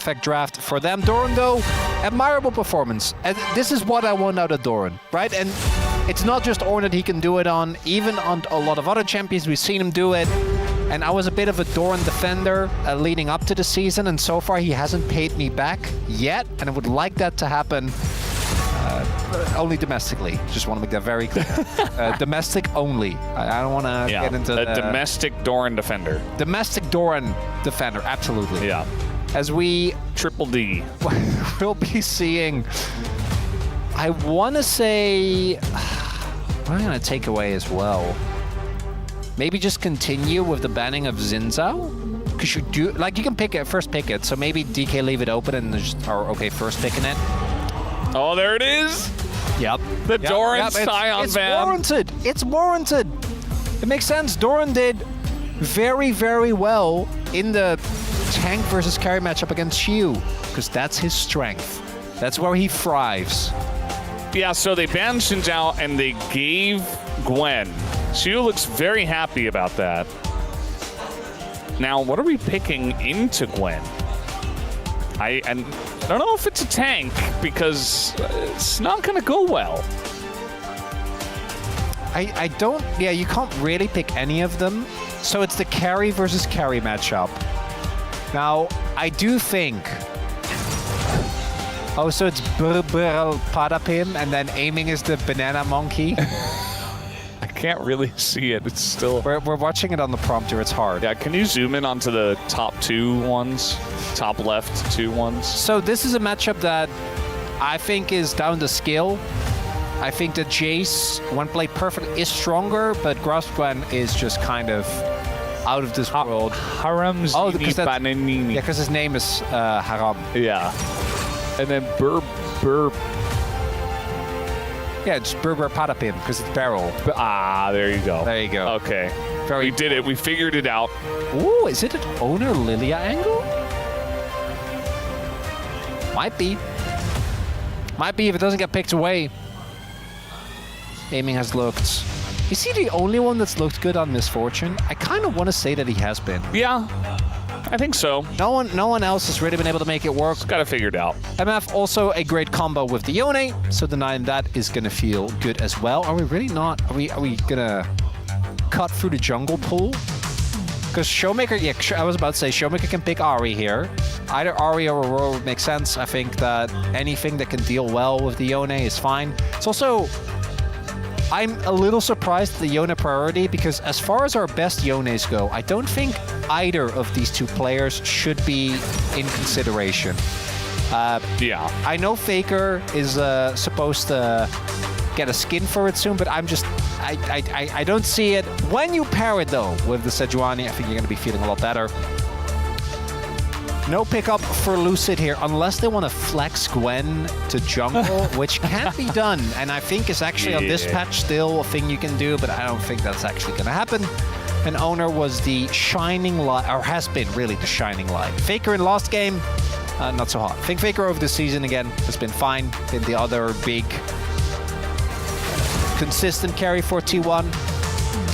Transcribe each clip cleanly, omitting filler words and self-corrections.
perfect draft for them. Doran, though, admirable performance. And this is what I want out of Doran, right? And it's not just Ornn that he can do it on. Even on a lot of other champions, we've seen him do it. And I was a bit of a Doran defender leading up to the season, and so far he hasn't paid me back yet, and I would like that to happen only domestically. Just want to make that very clear. Domestic only. I don't want to get into a domestic Doran defender. Domestic Doran defender, absolutely. Yeah. As we Triple D. will be seeing, I want to say, what am I going to take away as well? Maybe just continue with the banning of Xin Zhao? Because you do, like, you can pick it, first pick it, so maybe DK leave it open and just, or okay, first picking it. Oh, there it is. Yep. The Doran Scion it's ban. warranted. It's warranted. It makes sense. Doran did very, very well in the tank versus carry matchup against Xiu, because that's his strength. That's where he thrives. Yeah, so they banned Xin Zhao and they gave Gwen. Xiu looks very happy about that. Now, what are we picking into Gwen? I don't know if it's a tank, because it's not going to go well. I don't, yeah, you can't really pick any of them. So it's the carry versus carry matchup. Now, I do think, oh, so it's Padapim, and then aiming is the banana monkey. I can't really see it. It's still... We're watching it on the prompter. It's hard. Yeah, can you zoom in onto the top two ones? Top left two ones? So this is a matchup that I think is down to skill. I think that Jace, when played perfect, is stronger, but Grasp Gwen is just kind of out of this world. Haram Zini Bananini. Yeah, because his name is Haram. Yeah. And then Burr. Yeah, it's Burr Padapim, because it's barrel. Ah, there you go. There you go. Okay. We did it. We figured it out. Ooh, is it an owner Lilia angle? Might be. Might be if it doesn't get picked away. Aiming has looked... Is he the only one that's looked good on Misfortune? I kind of want to say that he has been. Yeah, I think so. No one else has really been able to make it work. Got to figure it out. MF also a great combo with the Yone, so denying that is going to feel good as well. Are we really not? Are we going to cut through the jungle pool? Because Showmaker, yeah, I was about to say Showmaker can pick Ahri here. Either Ahri or Aurora would make sense. I think that anything that can deal well with the Yone is fine. It's also... I'm a little surprised at the Yone priority, because as far as our best Yones go, I don't think either of these two players should be in consideration. Yeah. I know Faker is supposed to get a skin for it soon, but I'm just... I don't see it. When you pair it, though, with the Sejuani, I think you're going to be feeling a lot better. No pickup for Lucid here, unless they want to flex Gwen to jungle, which can be done, and I think is actually on this patch still a thing you can do, but I don't think that's actually going to happen. And Owner was the shining light, or has been really the shining light. Faker in last game, not so hot. I think Faker over the season again has been fine. Been the other big consistent carry for T1.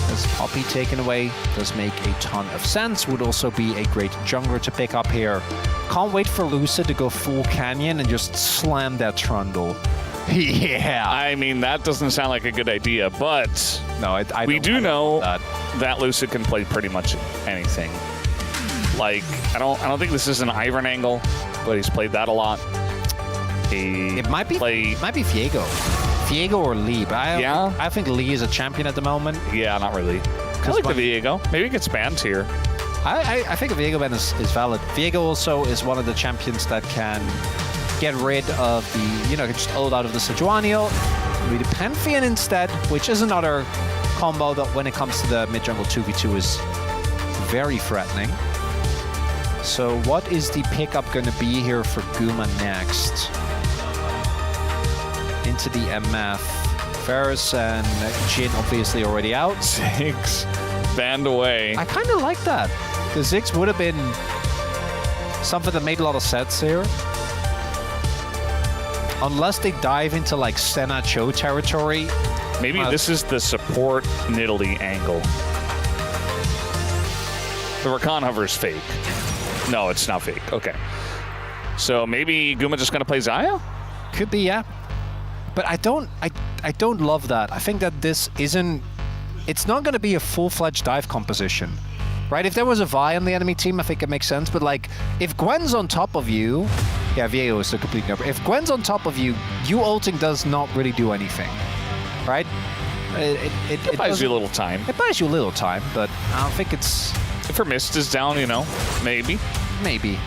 As Poppy taken away does make a ton of sense. Would also be a great jungler to pick up here. Can't wait for Lucid to go full Canyon and just slam that Trundle. Yeah. I mean, that doesn't sound like a good idea, but no, we do know that Lucid can play pretty much anything. Like, I don't think this is an Ivern angle, but he's played that a lot. It might be Viego. Viego or Lee, but I think Lee is a champion at the moment. Yeah, not really. I like the Viego. Maybe it gets banned here. I think a Viego ban is valid. Viego also is one of the champions that can get rid of the, you know, just ult out of the Sejuani. Maybe the Pantheon instead, which is another combo that when it comes to the mid-jungle 2v2 is very threatening. So what is the pickup going to be here for Guma next? Into the MF. Ferris and Jin obviously already out. Ziggs banned away. I kind of like that. The Ziggs would have been something that made a lot of sense here. Unless they dive into like Senna Cho territory. Maybe this is the support Nidalee angle. The Rakan hover is fake. No, it's not fake. Okay. So maybe Guma just going to play Xayah? Could be, yeah. But I don't love that. I think that this isn't... It's not going to be a full-fledged dive composition, right? If there was a Vi on the enemy team, I think it makes sense. But like, if Gwen's on top of you... Yeah, Viego is the complete number. If Gwen's on top of you, you ulting does not really do anything, right? It buys you a little time. It buys you a little time, but I don't think it's... If her mist is down, you know, maybe. Maybe.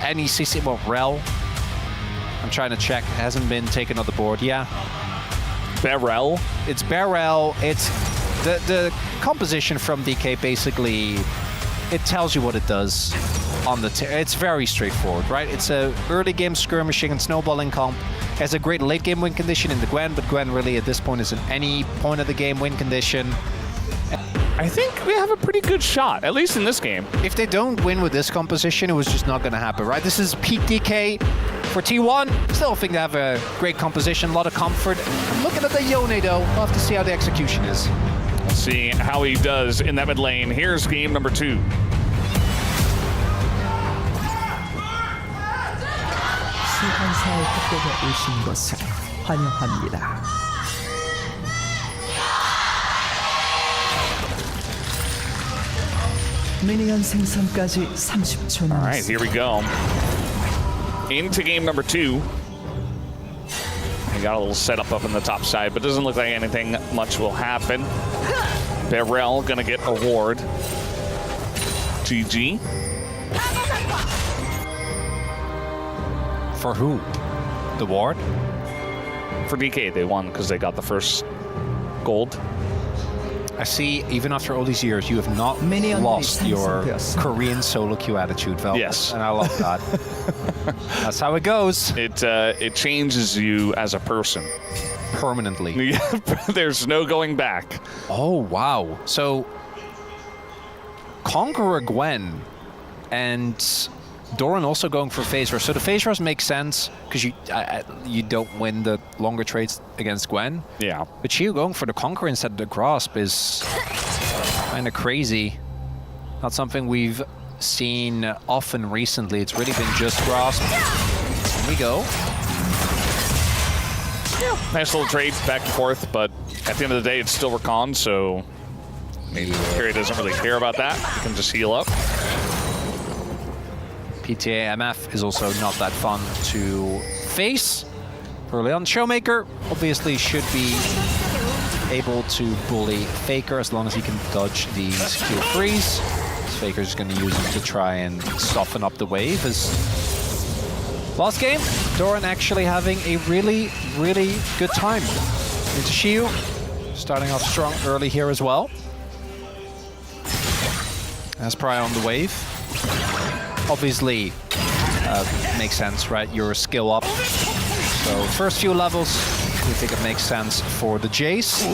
Any CC... Well, Rel. I'm trying to check. Hasn't been taken on the board. Yeah. Beryl. It's Beryl. It's... The composition from DK basically... It tells you what it does on the... It's very straightforward, right? It's a early game skirmishing and snowballing comp. Has a great late game win condition in the Gwen, but Gwen really at this point is in any point of the game win condition. I think we have a pretty good shot, at least in this game. If they don't win with this composition, it was just not going to happen, right? This is peak DK for T1. Still think they have a great composition, a lot of comfort. Looking at the Yone, though. We'll have to see how the execution is. Let's see how he does in that mid lane. Here's game number 2. 시간사의 협곡에 오신 것을 환영합니다. 미니언 생성까지 30초 All right, here we go. Into game number 2. We got a little setup up on the top side, but doesn't look like anything much will happen. Beryl gonna get a ward. GG. For who? The ward? For DK, they won because they got the first gold. I see, even after all these years, you have not lost your Korean solo queue attitude, Velvet. Yes. And I love that. That's how it goes. It changes you as a person. Permanently. There's no going back. Oh, wow. So, Conqueror Gwen and Doran also going for phase rush. So the phase rush makes sense because you don't win the longer trades against Gwen. Yeah. But Chiu going for the Conqueror instead of the Grasp is kind of crazy. Not something we've seen often recently. It's really been just Grasp. Here we go. Yeah. Nice little trade back and forth, but at the end of the day, it's still Recon, so maybe Carry doesn't really care about that. He can just heal up. PTA MF is also not that fun to face. Early on, Showmaker obviously should be able to bully Faker as long as he can dodge these Q freeze. Faker's going to use him to try and soften up the wave. As last game, Doran actually having a really, really good time. Into Shiu, starting off strong early here as well. As Pry on the wave. Obviously, makes sense, right? You're a skill up. So first few levels, we think it makes sense for the Jace.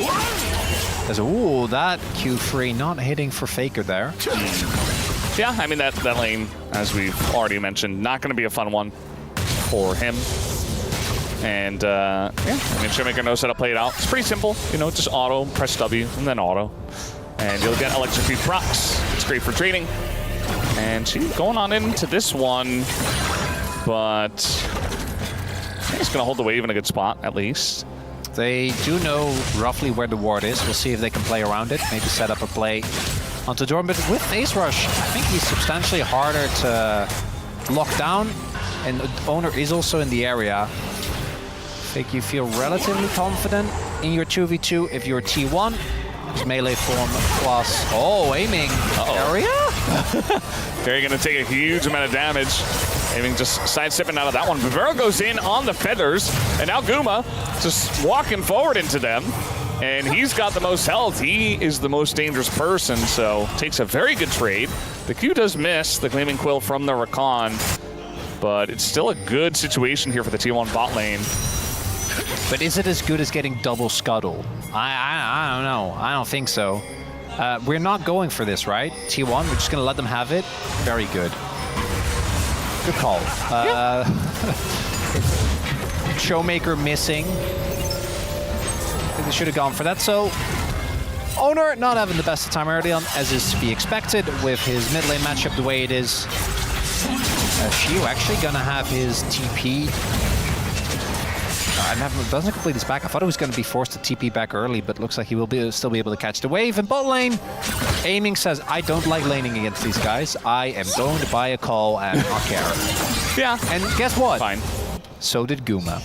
There's ooh, that Q3 not hitting for Faker there. Yeah, I mean, that lane, as we've already mentioned, not going to be a fun one for him. And, yeah, I mean, Showmaker knows how to play it out. It's pretty simple, you know, just auto, press W, and then auto. And you'll get Electrocute procs. It's great for trading. And she's going on into this one, but he's going to hold the wave in a good spot, at least. They do know roughly where the ward is. We'll see if they can play around it. Maybe set up a play onto Doran. But with Ace Rush, I think he's substantially harder to lock down. And Owner is also in the area. I think you feel relatively confident in your 2v2 if you're T1. His melee form plus... Oh, aiming area? They're going to take a huge amount of damage. Aiming just sidestepping out of that one. Vivero goes in on the feathers. And now Guma just walking forward into them. And he's got the most health. He is the most dangerous person, so takes a very good trade. The Q does miss the Gleaming Quill from the Rakan. But it's still a good situation here for the T1 bot lane. But is it as good as getting double scuttle? I don't know. I don't think so. We're not going for this, right? T1, we're just going to let them have it. Very good. Good call. Showmaker missing. I think they should have gone for that. So, Owner not having the best of time early on, as is to be expected with his mid lane matchup the way it is. Shiu actually gonna have his TP. Doesn't complete his back. I thought he was going to be forced to TP back early, but looks like he will still be able to catch the wave. And bot lane, aiming says, I don't like laning against these guys. I am going to buy a call and not care. Yeah. And guess what? Fine. So did Guma.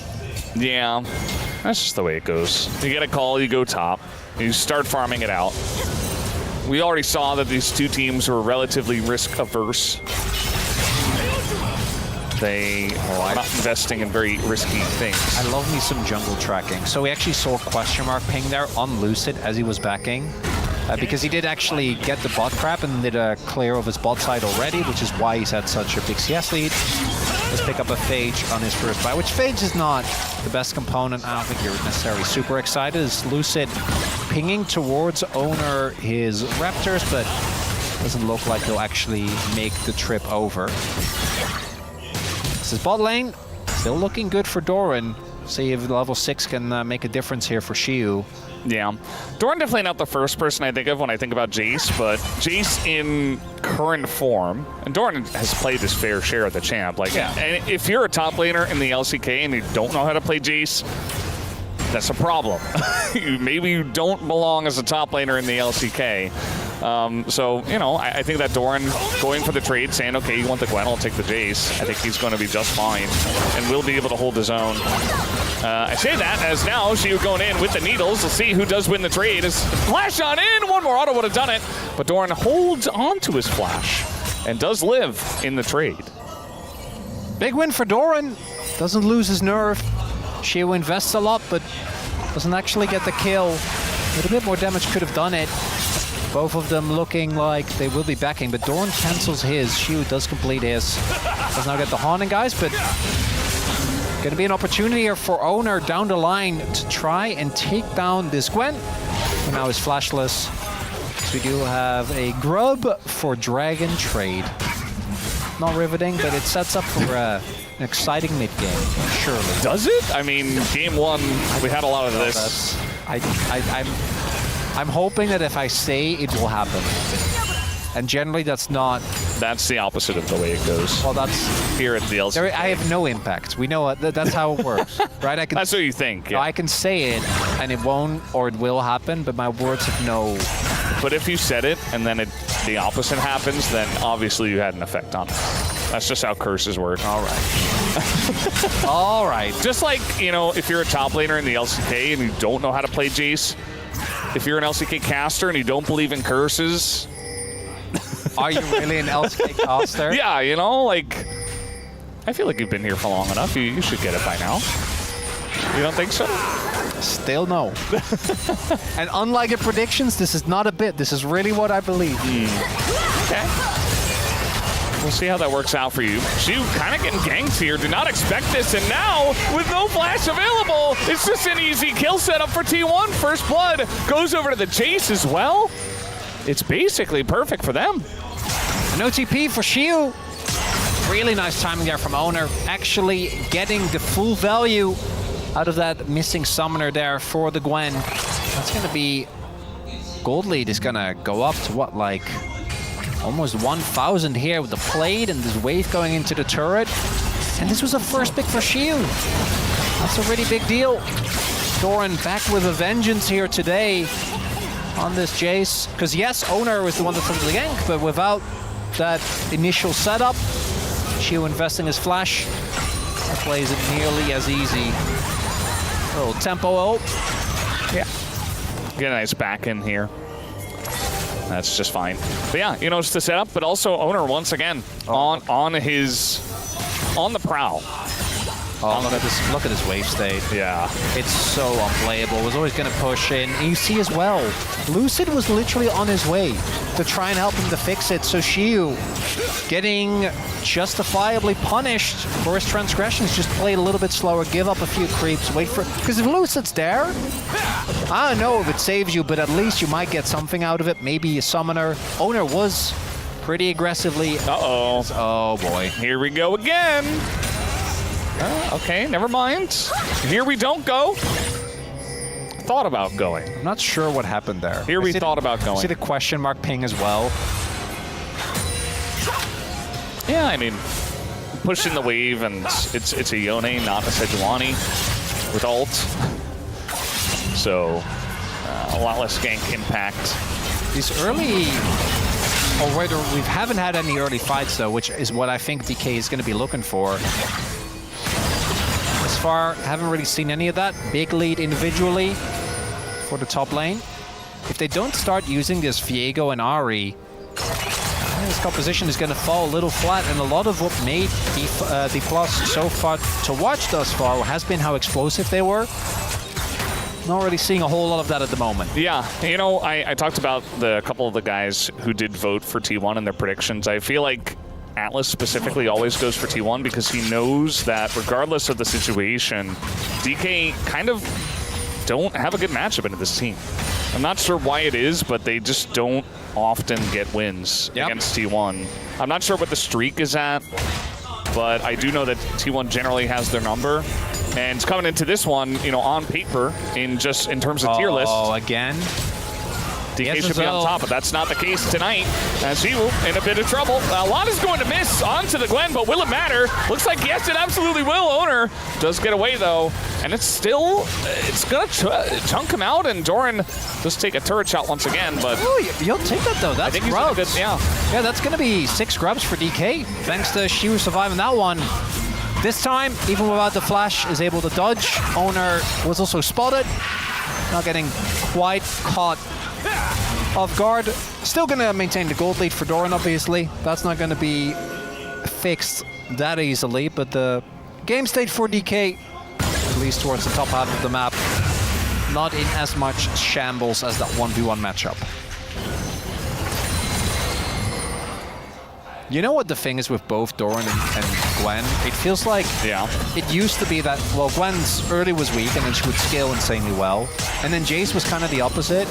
Yeah. That's just the way it goes. You get a call, you go top. You start farming it out. We already saw that these two teams were relatively risk averse. They are not investing in very risky things. I love me some jungle tracking. So we actually saw a question mark ping there on Lucid as he was backing. Because he did actually get the bot crap and did a clear of his bot side already, which is why he's had such a big CS lead. Let's pick up a Phage on his first buy, which Phage is not the best component. I don't think you're necessarily super excited. Is Lucid pinging towards Owner his Raptors, but doesn't look like he'll actually make the trip over. This is bot lane, still looking good for Doran. See if level 6 can make a difference here for Shiu. Yeah. Doran definitely not the first person I think of when I think about Jace, but Jace in current form, and Doran has played his fair share of the champ. Like, yeah. And if you're a top laner in the LCK and you don't know how to play Jace, that's a problem. Maybe you don't belong as a top laner in the LCK. So, you know, I think that Doran going for the trade, saying, okay, you want the Gwen, I'll take the Jace. I think he's going to be just fine and will be able to hold his own. I say that as now Shiu going in with the needles. We'll see who does win the trade. As flash on in, one more auto would have done it. But Doran holds on to his flash and does live in the trade. Big win for Doran. Doesn't lose his nerve. Shiu invests a lot, but doesn't actually get the kill. A little bit more damage could have done it. Both of them looking like they will be backing, but Doran cancels his. Shiu does complete his. Does now get the haunting, guys, but going to be an opportunity here for Owner down the line to try and take down this Gwen, who now is flashless. So we do have a grub for Dragon trade. Not riveting, but it sets up for an exciting mid-game, surely. Does it? I mean, game one, we had a lot of this. I'm hoping that if I say it will happen. And generally that's not... That's the opposite of the way it goes. Well, that's... Here at the LCK. I have no impact. We know that's how it works, right? That's what you think, yeah. I can say it, and it won't or it will happen, but my words have no... But if you said it, and then the opposite happens, then obviously you had an effect on it. That's just how curses work. All right. All right. Just like, you know, if you're a top laner in the LCK and you don't know how to play Jace, if you're an LCK caster and you don't believe in curses... Are you really an LCK caster? Yeah, you know, like... I feel like you've been here for long enough. You should get it by now. You don't think so? Still no. And unlike your predictions, this is not a bit. This is really what I believe. Okay. We'll see how that works out for you. Shiu kind of getting ganked here. Did not expect this. And now, with no flash available, it's just an easy kill setup for T1. First blood goes over to the Jace as well. It's basically perfect for them. An OTP for Shiu. Really nice timing there from Owner. Actually getting the full value out of that missing summoner there for the Gwen. That's going to be... Gold lead is going to go up to what, like... Almost 1,000 here with the plate and this wave going into the turret. And this was a first pick for Shiu. That's a really big deal. Doran back with a vengeance here today on this Jace. Because yes, Owner was the one that took the gank, but without that initial setup, Shiu investing his flash, that plays it nearly as easy. A little tempo ult. Yeah. Get a nice back in here. That's just fine. But yeah, you know, it's the setup, but also Owner once again on the prowl. Oh, look at this wave state. Yeah. It's so unplayable. Was always going to push in. And you see as well, Lucid was literally on his way to try and help him to fix it. So Shiu getting justifiably punished for his transgressions. Just play a little bit slower, give up a few creeps, wait for... Because if Lucid's there, I don't know if it saves you, but at least you might get something out of it. Maybe a summoner. Owner was pretty aggressively... Uh-oh. Oh, boy. Here we go again. Okay, never mind. Here we don't go. Thought about going. I'm not sure what happened there. Here we thought about going. See the question mark ping as well? Yeah, I mean, pushing the wave, and it's a Yone, not a Sejuani with ult. So a lot less gank impact. These early, or whether we haven't had any early fights though, which is what I think DK is going to be looking for. As far, haven't really seen any of that. Big lead individually for the top lane. If they don't start using this Viego and Ahri, this composition is going to fall a little flat, and a lot of what made Dplus so far to watch thus far has been how explosive they were. Not really seeing a whole lot of that at the moment. Yeah, you know, I talked about a couple of the guys who did vote for T1 in their predictions. I feel like Atlas specifically always goes for T1 because he knows that regardless of the situation, DK kind of don't have a good matchup into this team. I'm not sure why it is, but they just don't often get wins against T1. I'm not sure what the streak is at, but I do know that T1 generally has their number. And coming into this one, you know, on paper, in terms of tier list. Oh, again? DK should be on top, but that's not the case tonight. As he will in a bit of trouble. A lot is going to miss onto the Gwen, but will it matter? Looks like yes, it absolutely will. Owner does get away though, and it's gonna chunk him out, and Doran does take a turret shot once again. But you'll take that though. That's grubs. Yeah, that's gonna be 6 grubs for DK. Thanks to Shiru surviving that one. This time, even without the flash, is able to dodge. Owner was also spotted, not getting quite caught off guard. Still going to maintain the gold lead for Doran, obviously. That's not going to be fixed that easily, but the game state for DK, at least towards the top half of the map, not in as much shambles as that 1v1 matchup. You know what the thing is with both Doran and Gwen? It feels like it used to be that, well, Gwen's early was weak and then she would scale insanely well. And then Jace was kind of the opposite.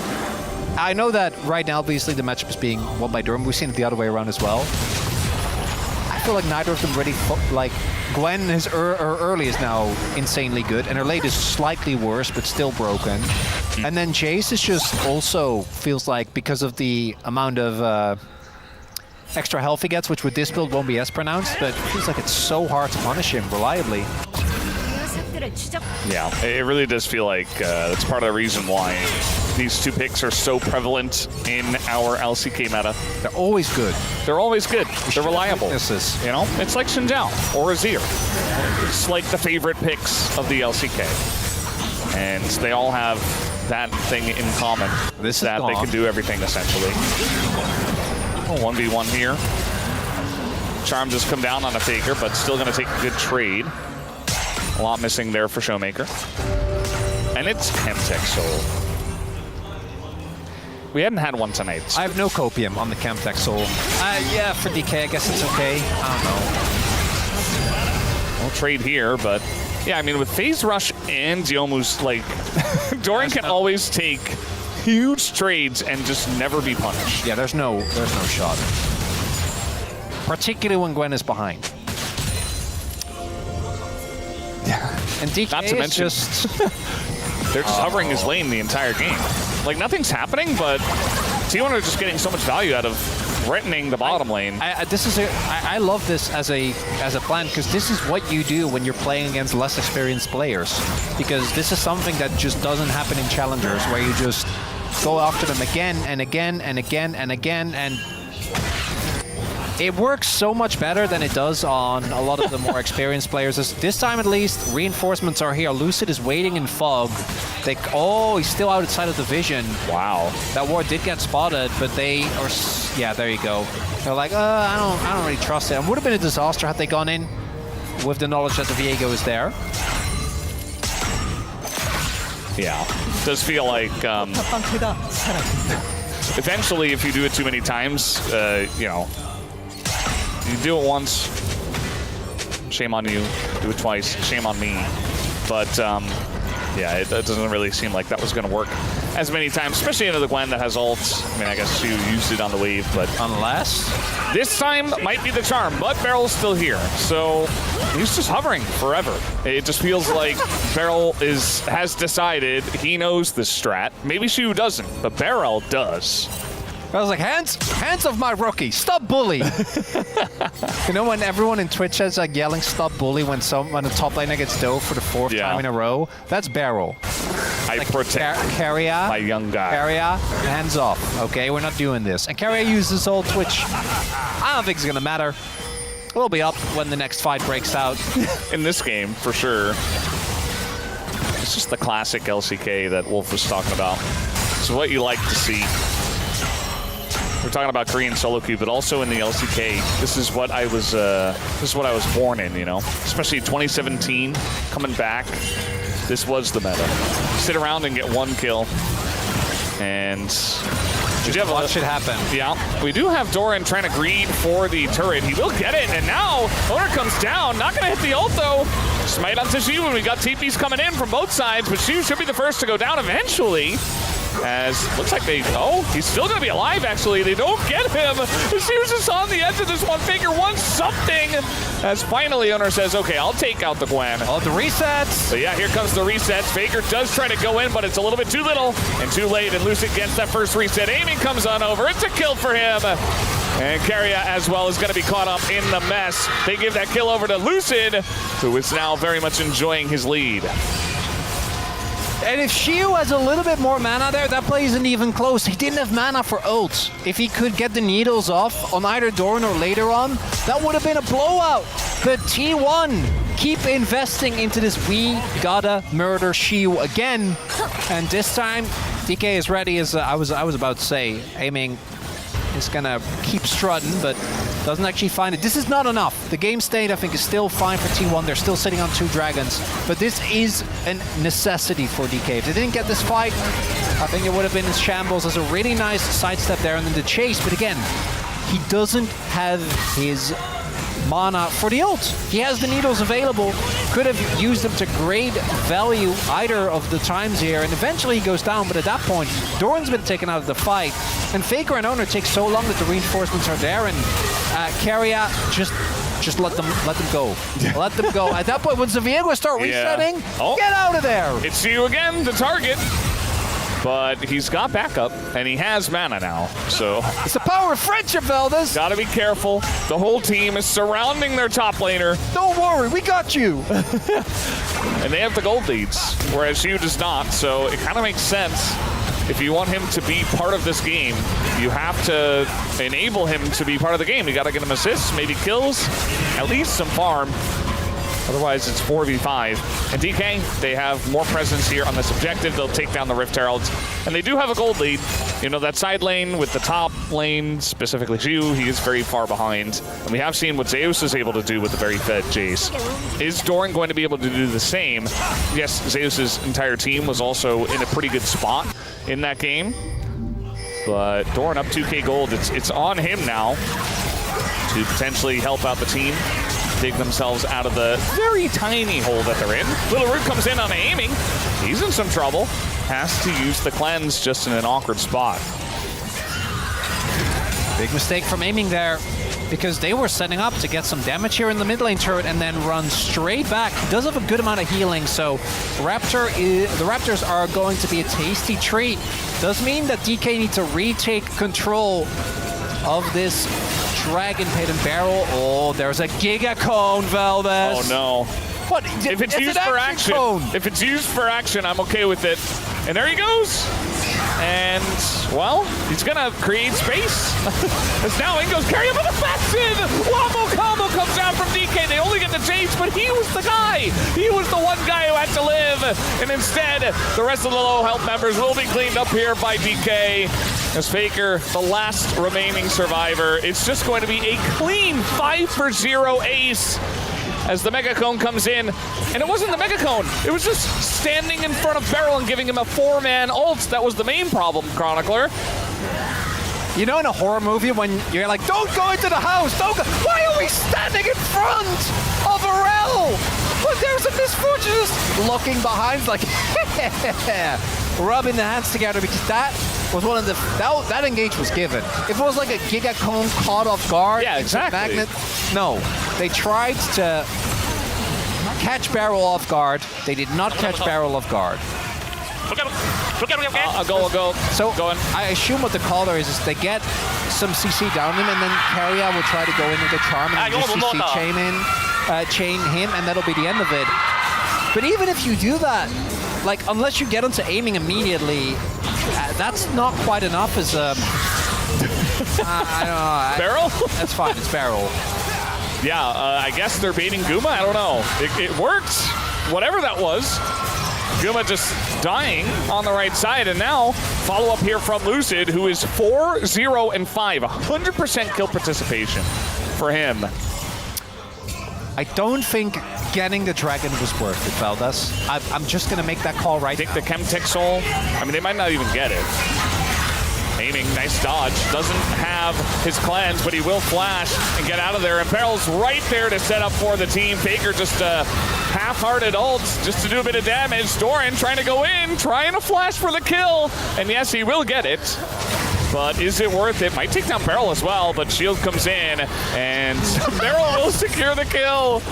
I know that right now, obviously, the matchup is being won by Doran. We've seen it the other way around as well. I feel like neither of them really, like, Gwen, her early is now insanely good, and her late is slightly worse, but still broken. And then Jace is just also feels like, because of the amount of extra health he gets, which with this build won't be as pronounced, but it feels like it's so hard to punish him reliably. Yeah, it really does feel like that's part of the reason why these two picks are so prevalent in our LCK meta. They're always good. They're always good. They're reliable. You know, it's like Xinjiao or Azir. It's like the favorite picks of the LCK. And they all have that thing in common. This that they can do everything, essentially. Oh, 1v1 here. Charm just come down on a Faker, but still going to take a good trade. A lot missing there for Showmaker. And it's Chemtech Soul. We hadn't had one tonight. I have no copium on the Chemtech Soul. Yeah, for DK, I guess it's okay. I don't know. We'll trade here, but yeah, I mean, with Phase Rush and Yomu's, like, Doran can always take huge trades and just never be punished. Yeah, there's no shot. Particularly when Gwen is behind. And DK Not to mention, they're just hovering his lane the entire game. Like, nothing's happening, but T1 are just getting so much value out of threatening the bottom lane. I love this as a plan, because this is what you do when you're playing against less experienced players. Because this is something that just doesn't happen in challengers, where you just go after them again and again and again and again, and it works so much better than it does on a lot of the more experienced players. This time, at least, reinforcements are here. Lucid is waiting in fog. He's still outside of the vision. Wow. That ward did get spotted, but they are... Yeah, there you go. They're like, I don't really trust it. It would have been a disaster had they gone in with the knowledge that the Viego is there. Yeah. It does feel like... eventually, if you do it too many times, you know... You do it once, shame on you. Do it twice, shame on me. But yeah, it doesn't really seem like that was going to work as many times, especially into the Gwen that has ults. I mean, I guess she used it on the wave, but unless this time might be the charm. But Barrel's still here, so he's just hovering forever. It just feels like Barrel has decided he knows this strat. Maybe Shu doesn't, but Barrel does. I was like, hands off my rookie. Stop bully. You know when everyone in Twitch is like yelling "stop bully" when the top laner gets dove for the 4th time in a row? That's Barrel. I protect KIA, my young guy. KIA, hands off. Okay, we're not doing this. And KIA uses old Twitch. I don't think it's gonna matter. We'll be up when the next fight breaks out. In this game, for sure. It's just the classic LCK that Wolf was talking about. It's what you like to see. We're talking about Korean solo queue, but also in the LCK, this is what I was born in, you know? Especially 2017, coming back, this was the meta. Sit around and get 1 kill. And Watch it happen. Yeah, we do have Doran trying to greed for the turret. He will get it, and now Owner comes down. Not going to hit the ult, though. Smite onto Shu, and we got TPs coming in from both sides, but Shu should be the first to go down eventually. As looks like he's still going to be alive, actually. They don't get him. She was just on the edge of this one. Faker wants something. As finally Owner says, okay, I'll take out the Gwen. Oh, the resets. But yeah, here comes the resets. Faker does try to go in, but it's a little bit too little and too late. And Lucid gets that first reset. Aiming comes on over. It's a kill for him. And KIA as well is going to be caught up in the mess. They give that kill over to Lucid, who is now very much enjoying his lead. And if Shiu has a little bit more mana there, that play isn't even close. He didn't have mana for ults. If he could get the needles off on either Doran or later on, that would have been a blowout. But T1 keep investing into this we gotta murder Shiu again. And this time, DK is ready, as I was about to say. Aiming is gonna keep strutting, but doesn't actually find it. This is not enough. The game state, I think, is still fine for T1. They're still sitting on 2 dragons, but this is a necessity for DK. If they didn't get this fight, I think it would have been in shambles. As a really nice sidestep there, and then the chase. But again, he doesn't have his mana for the ult. He has the needles available. Could have used them to great value either of the times here, and eventually he goes down, but at that point, Doran's been taken out of the fight, and Faker and Owner take so long that the reinforcements are there, and KIA just let them go. Let them go. At that point, when Zaviego start resetting, get out of there. It's you again, the target. But he's got backup, and he has mana now, so... It's the power of friendship, Valdez! Gotta be careful. The whole team is surrounding their top laner. Don't worry, we got you! And they have the gold leads, whereas you does not, so it kind of makes sense. If you want him to be part of this game, you have to enable him to be part of the game. You gotta get him assists, maybe kills, at least some farm. Otherwise, it's 4v5. And DK, they have more presence here on this objective. They'll take down the Rift Heralds. And they do have a gold lead. You know, that side lane with the top lane, specifically Shu, he is very far behind. And we have seen what Zeus is able to do with the very fed Jace. Is Doran going to be able to do the same? Yes, Zeus's entire team was also in a pretty good spot in that game. But Doran up 2k gold. It's on him now to potentially help out the team. Dig themselves out of the very tiny hole that they're in. Little Root comes in on aiming. He's in some trouble. Has to use the cleanse just in an awkward spot. Big mistake from aiming there, because they were setting up to get some damage here in the mid lane turret and then run straight back. He does have a good amount of healing, so the Raptors are going to be a tasty treat. Does mean that DK needs to retake control of this Dragon Pit and Barrel. Oh, there's a Giga Cone, Valdez. Oh no. What? If it's used for action, if it's used for action, I'm okay with it. And there he goes. And, well, he's gonna create space. As now in goes KIA with effective! Wombo combo comes out from DK. They only get the chase, but he was the guy. He was the one guy who had to live. And instead, the rest of the low health members will be cleaned up here by DK. As Faker, the last remaining survivor, it's just going to be a clean 5-for-0 ace as the Mega Cone comes in. And it wasn't the Mega Cone. It was just standing in front of Beryl and giving him a 4-man ult. That was the main problem, Chronicler. You know, in a horror movie when you're like, don't go into the house, don't go. Why are we standing in front of Arel? But there's a misfortune just looking behind, like, rubbing the hands together, because that was one of the, that engage was given. If it was like a Giga Cone caught off guard, yeah, exactly. Magnet, no. They tried to catch Barrel off guard. They did not catch Barrel off guard. Look at him. I'll go. So Going. I assume what the call there is they get some CC down him, and then KIA will try to go in with the charm and just CC chain him, and that'll be the end of it. But even if you do that, like unless you get into aiming immediately, that's not quite enough as I don't know. Barrel? That's fine. It's barrel. Yeah, I guess they're baiting Guma. I don't know. It worked. Whatever that was. Guma just dying on the right side, and now follow up here from Lucid, who is 4-0-5, 100% kill participation for him. I don't think getting the dragon was worth it, Valdes. I'm just gonna make that call right Take now. the Chemtech Soul. I mean, they might not even get it. Aiming, nice dodge. Doesn't have his cleanse, but he will flash and get out of there. And Barrel's right there to set up for the team. Faker just half-hearted ults just to do a bit of damage. Doran trying to go in, trying to flash for the kill. And yes, he will get it. But is it worth it? Might take down Barrel as well, but Shield comes in, and Barrel will secure the kill.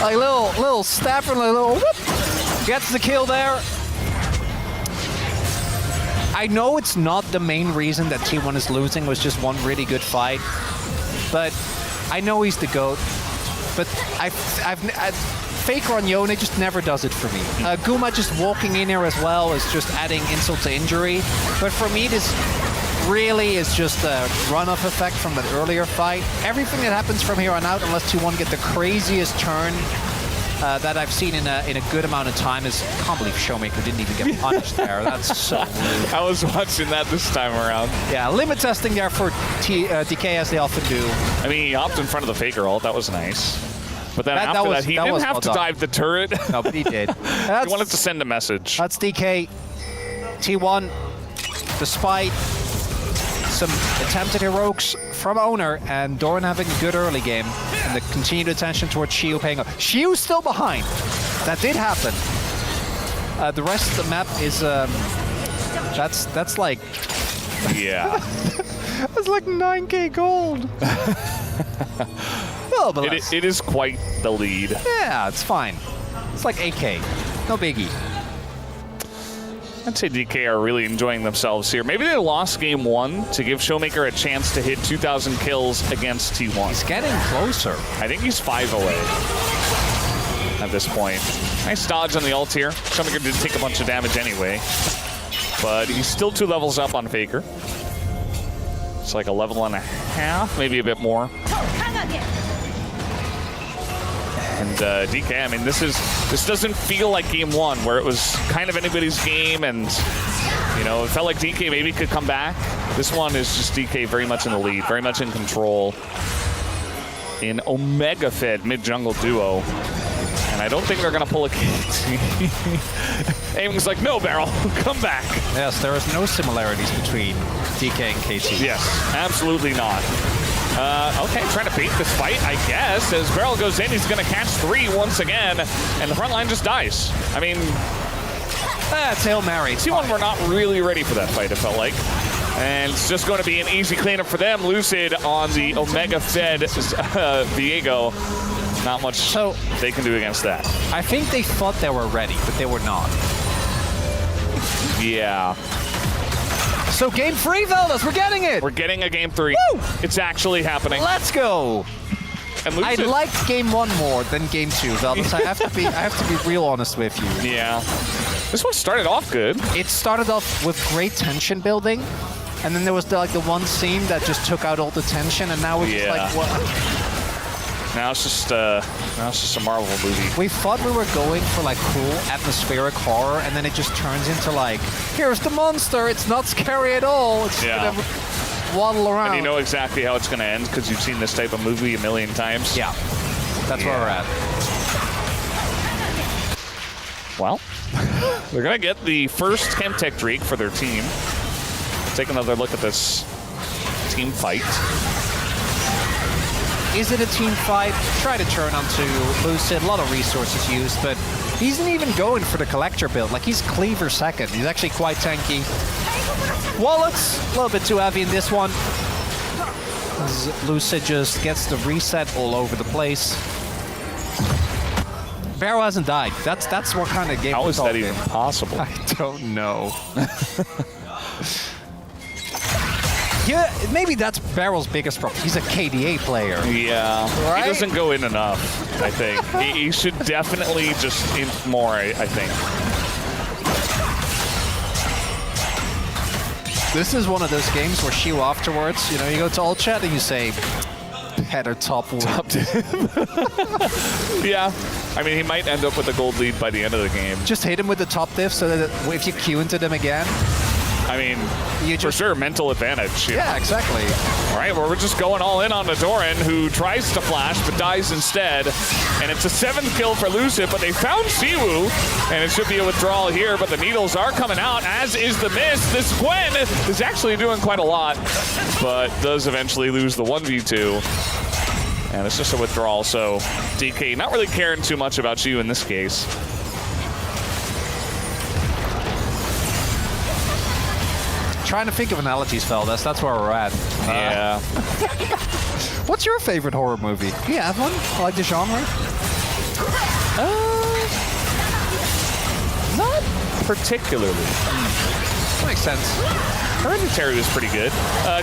Like little step and a little whoop. Gets the kill there. I know it's not the main reason that T1 is losing, was just one really good fight. But I know he's the GOAT. But Faker on Yone just never does it for me. Guma just walking in here as well is just adding insult to injury. But for me, this really is just a runoff effect from that earlier fight. Everything that happens from here on out, unless T1 get the craziest turn that I've seen in a good amount of time, is I can't believe Showmaker didn't even get punished there. That's so rude. I was watching that this time around. Yeah, limit testing there for DK as they often do. I mean, he hopped in front of the Faker ult. That was nice. But then after that, he didn't have to dive the turret. No, but he did. He wanted to send a message. That's DK. T1, despite some attempted heroics from Owner and Doran having a good early game, and the continued attention towards Shiu paying off. Shiu's still behind. That did happen. The rest of the map is that's like Yeah. that's like 9k gold. Oh, but it is quite the lead. yeah, it's fine. It's like 8k. No biggie. I'd say DK are really enjoying themselves here. Maybe they lost game 1 to give Showmaker a chance to hit 2,000 kills against T1. He's getting closer. I think he's 5 away at this point. Nice dodge on the ult here. Showmaker did take a bunch of damage anyway, but he's still 2 levels up on Faker. It's like a level and a half, maybe a bit more. And DK, I mean, this doesn't feel like game 1 where it was kind of anybody's game, and you know, it felt like DK maybe could come back. This one is just DK very much in the lead, very much in control in Omega Fed mid jungle duo. And I don't think they're gonna pull a KT. Aiming's like, no, Barrel, come back. Yes, there is no similarities between DK and KT. Yes, absolutely not. Okay, trying to bait this fight, I guess. As Barrel goes in, he's going to catch 3 once again, and the front line just dies. I mean, That's Hail Mary. T1 were not really ready for that fight, it felt like. And it's just going to be an easy cleanup for them. Lucid on the Omega Fed Viego. Not much they can do against that. I think they thought they were ready, but they were not. Yeah. So game 3, Valdes, we're getting it. We're getting a game 3. Woo! It's actually happening. Let's go. And I Lucid, liked game 1 more than game 2, Valdes. I have to be real honest with you. yeah. This one started off good. It started off with great tension building, and then there was the one scene that just took out all the tension, and now we're just like, what? Now it's just a Marvel movie. We thought we were going for like cool atmospheric horror, and then it just turns into like, here's the monster. It's not scary at all. It's gonna waddle around. And you know exactly how it's going to end because you've seen this type of movie a million times. Yeah, that's where we're at. Well, they're going to get the first Chemtech Drake for their team. Take another look at this team fight. Is it a team fight? Try to turn onto Lucid. A lot of resources used, but he isn't even going for the collector build. Like, he's Cleaver second. He's actually quite tanky. Wallets, a little bit too heavy in this one. Lucid just gets the reset all over the place. Barrow hasn't died. That's what kind of game. How we're is that talking. even possible? I don't know. Yeah, maybe that's Barrow's biggest problem. He's a KDA player. Yeah, Right? he doesn't go in enough, I think. he should definitely just in more, I think. This is one of those games where Shiu afterwards, you know, you go to ult chat and you say, header top one. Yeah, I mean, he might end up with a gold lead by the end of the game. Just hit him with the top diff so that if you queue into them again, I mean, you for just... sure, mental advantage. Yeah, exactly. All right, well, we're just going all in on Nidoran, who tries to flash but dies instead. And it's a 7th kill for Lucid, but they found Siwoo, and it should be a withdrawal here, but the needles are coming out, as is the miss. This Gwen is actually doing quite a lot, but does eventually lose the 1v2. And it's just a withdrawal, so DK not really caring too much about you in this case. Trying to think of analogies, fellas. That's where we're at. Yeah. What's your favorite horror movie? Do you have one? Like the genre? Not particularly. Makes sense. Hereditary was pretty good.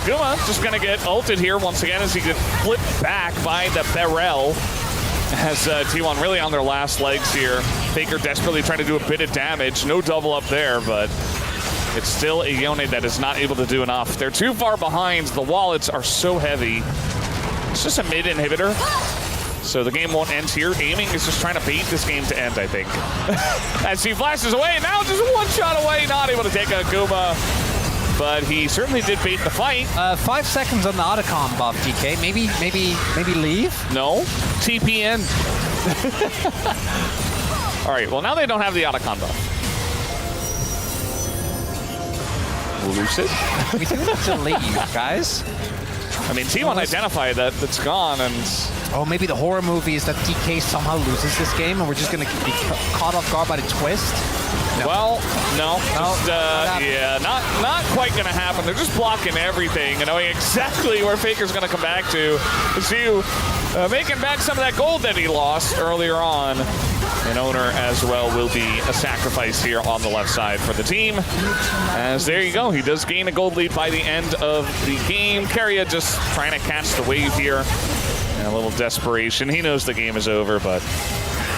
Guma just going to get ulted here once again as he gets flipped back by the Barrel. Has T1 really on their last legs here. Faker desperately trying to do a bit of damage. No double up there, but it's still a Yone that is not able to do enough. They're too far behind. The wallets are so heavy. It's just a mid inhibitor. So the game won't end here. Aiming is just trying to bait this game to end, I think. As he flashes away, now just one shot away, not able to take a Guma. But he certainly did bait the fight. 5 seconds on the Otacon buff, DK. Maybe leave? No, TPN. All right, well now they don't have the Otacon buff. Lucid? We do need to leave, guys. I mean, T1 identified that it's gone, and Oh, maybe the horror movie is that DK somehow loses this game and we're just going to be caught off guard by the twist? No. well, no, just, not yeah, not quite gonna happen. They're just blocking everything and knowing exactly where Faker's gonna come back to. Siu making back some of that gold that he lost earlier on. And Owner as well will be a sacrifice here on the left side for the team. As there you go, he does gain a gold lead by the end of the game. KIA just trying to catch the wave here. And a little desperation. He knows the game is over, but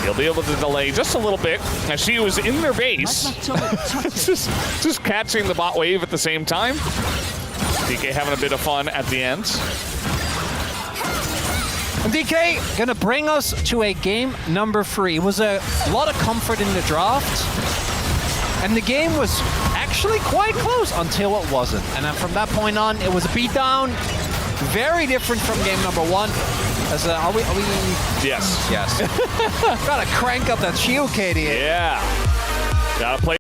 he'll be able to delay just a little bit as she was in their base. just catching the bot wave at the same time. DK having a bit of fun at the end. And DK gonna bring us to a game number 3. It was a lot of comfort in the draft. And the game was actually quite close until it wasn't. And then from that point on, it was a beatdown. Very different from game number 1. As are we? Yes. Yes. Gotta crank up that shield, KDA. Yeah. Gotta play.